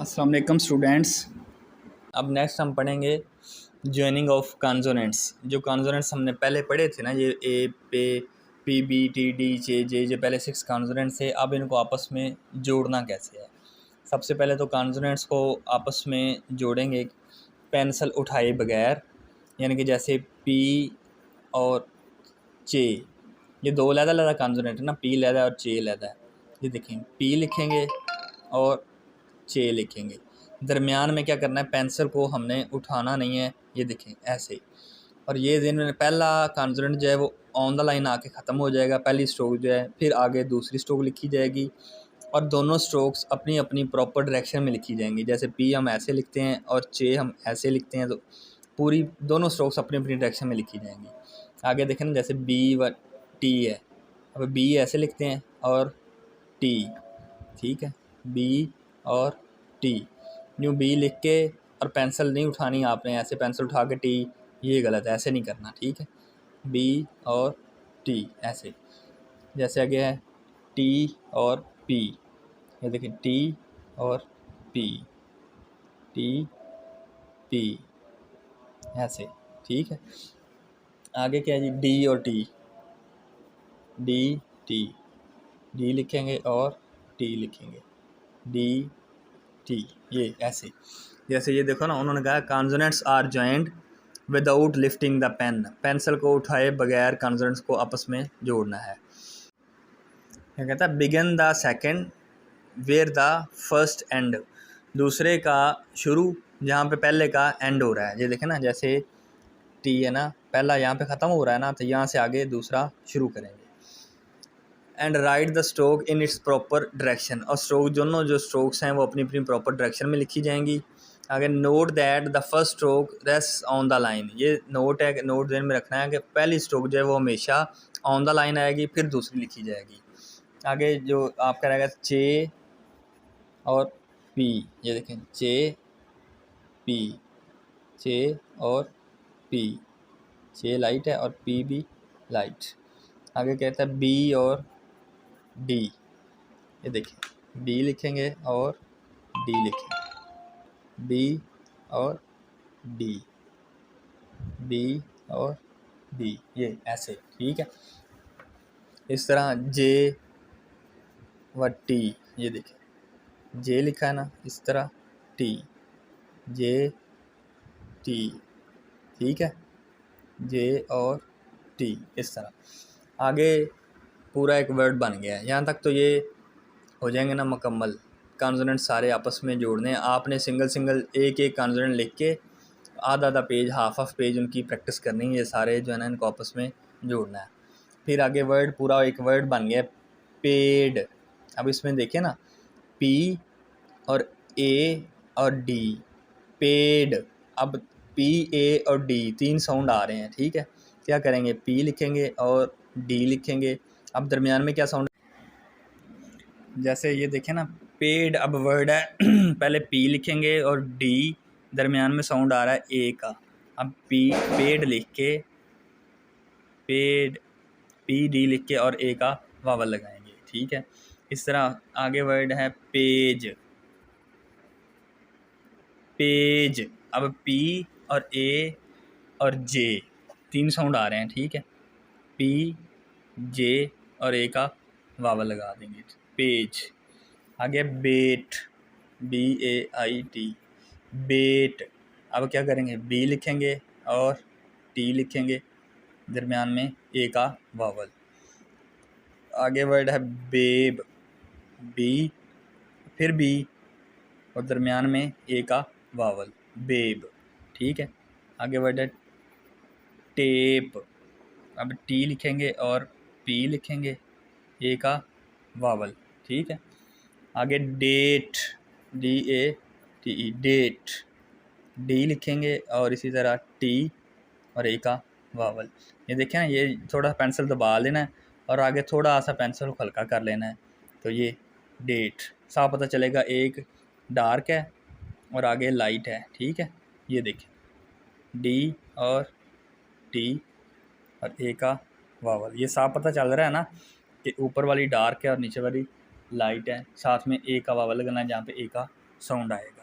अस्सलाम वालेकुम स्टूडेंट्स। अब नेक्स्ट हम पढ़ेंगे जॉइनिंग ऑफ कॉन्सोनेंट्स। जो कॉन्सोनेंट्स हमने पहले पढ़े थे ना, ये ए पे P B T D J J जो पहले 6 कॉन्सोनेंट्स थे, अब इनको आपस में जोड़ना कैसे है। सबसे पहले तो कॉन्सोनेंट्स को आपस में जोड़ेंगे पेंसिल उठाए बगैर, यानी कि जैसे पी और जे, ये दो अलग-अलग कॉन्सोनेंट है ना, पी लहदा है और जे लहदा है। ये देखें, पी लिखेंगे और जे लिखेंगे। दरमियान में क्या करना है, पेंसिल को हमने उठाना नहीं है, ये देखें ऐसे। और ये दिन में पहला कॉन्सोनेंट जो है वो ऑन द लाइन आके ख़त्म हो जाएगा, पहली स्ट्रोक जो है, फिर आगे दूसरी स्ट्रोक लिखी जाएगी और दोनों स्ट्रोक्स अपनी अपनी प्रॉपर डायरेक्शन में लिखी जाएंगी। जैसे पी हम ऐसे लिखते हैं और जे हम ऐसे लिखते हैं, तो पूरी दोनों स्ट्रोक्स अपनी अपनी डायरेक्शन में लिखी जाएंगी। आगे देखें ना, जैसे बी व टी है, अब बी ऐसे लिखते हैं और टी, ठीक है, बी और टी। न्यू बी लिख के और पेंसिल नहीं उठानी आपने, ऐसे पेंसिल उठा के टी, ये गलत है, ऐसे नहीं करना, ठीक है। बी और टी ऐसे। जैसे आगे है टी और पी, ये देखिए टी और पी, टी पी ऐसे, ठीक है। आगे क्या है जी, डी और टी, डी टी, डी लिखेंगे और टी लिखेंगे, डी टी, ये ऐसे। जैसे ये देखो ना, उन्होंने कहा consonants are joined without lifting the pen, pencil को उठाए बगैर कॉन्सोनेंट्स को आपस में जोड़ना है। क्या कहता है, begin the second where the first end, दूसरे का शुरू जहाँ पे पहले का एंड हो रहा है। ये देखें ना, जैसे टी है ना, पहला यहाँ पे ख़त्म हो रहा है ना, तो यहाँ से आगे दूसरा शुरू करेंगे। And right the stroke in its proper direction, और स्ट्रोक दोनों जो स्ट्रोक्स हैं वो अपनी अपनी प्रॉपर डायरेक्शन में लिखी जाएंगी। आगे note that the first stroke rest on the line, ये नोट है, नोट ध्यान में रखना है कि पहली स्ट्रोक जो है वो हमेशा ऑन द लाइन आएगी, फिर दूसरी लिखी जाएगी। आगे जो आपका रहेगा जे और पी, ये देखें जे पी, जे और पी, जे लाइट है और पी भी लाइट। आगे कहता है बी और डी, ये देखिए बी लिखेंगे और डी लिखेंगे, बी और डी, बी और डी, ये ऐसे, ठीक है। इस तरह जे व टी, ये देखिए जे लिखा है ना, इस तरह टी, जे टी, ठीक है, जे और टी, इस तरह। आगे पूरा एक वर्ड बन गया है। यहाँ तक तो ये हो जाएंगे ना मुकम्मल। कॉन्सोनेंट सारे आपस में जोड़ने हैं आपने, सिंगल सिंगल एक एक कॉन्सोनेंट लिख के आधा आधा पेज, हाफ पेज उनकी प्रैक्टिस करनी है। ये सारे जो है ना, इनको आपस में जोड़ना है। फिर आगे वर्ड, पूरा एक वर्ड बन गया पेड। अब इसमें देखिए ना, पी और ए और डी, पेड। अब पी ए और डी तीन साउंड आ रहे हैं, ठीक है। क्या करेंगे, पी लिखेंगे और डी लिखेंगे। अब दरमियान में क्या साउंड, जैसे ये देखें ना, पेड अब वर्ड है पहले पी लिखेंगे और डी, दरमियान में साउंड आ रहा है ए का। अब पी, पेड लिख के, पेड, पी डी लिख के और ए का वावल लगाएंगे, ठीक है। इस तरह आगे वर्ड है पेज, पेज। अब पी और ए और जे तीन साउंड आ रहे हैं, ठीक है। पी, जे और ए का वावल लगा देंगे, पेज। आगे बेट, बी ए आई टी, बेट। अब क्या करेंगे, बी लिखेंगे और टी लिखेंगे, दरमियान में ए का वावल। आगे वर्ड है बेब, बी फिर बी और दरमियान में ए का वावल, बेब, ठीक है। आगे वर्ड है टेप। अब टी लिखेंगे और पी लिखेंगे, ए का वावल, ठीक है। आगे date, D A T E, date, D लिखेंगे और इसी तरह टी और ए का वावल। ये देखें ना, ये थोड़ा पेंसिल दबा लेना है और आगे थोड़ा सा पेंसिल को हल्का कर लेना है, तो ये डेट साफ पता चलेगा। एक डार्क है और आगे लाइट है, ठीक है। ये देखें डी और टी और ए का वावल, ये साफ पता चल रहा है ना कि ऊपर वाली डार्क है और नीचे वाली लाइट है। साथ में ए का वावल लगाना है जहाँ पे ए का साउंड आएगा।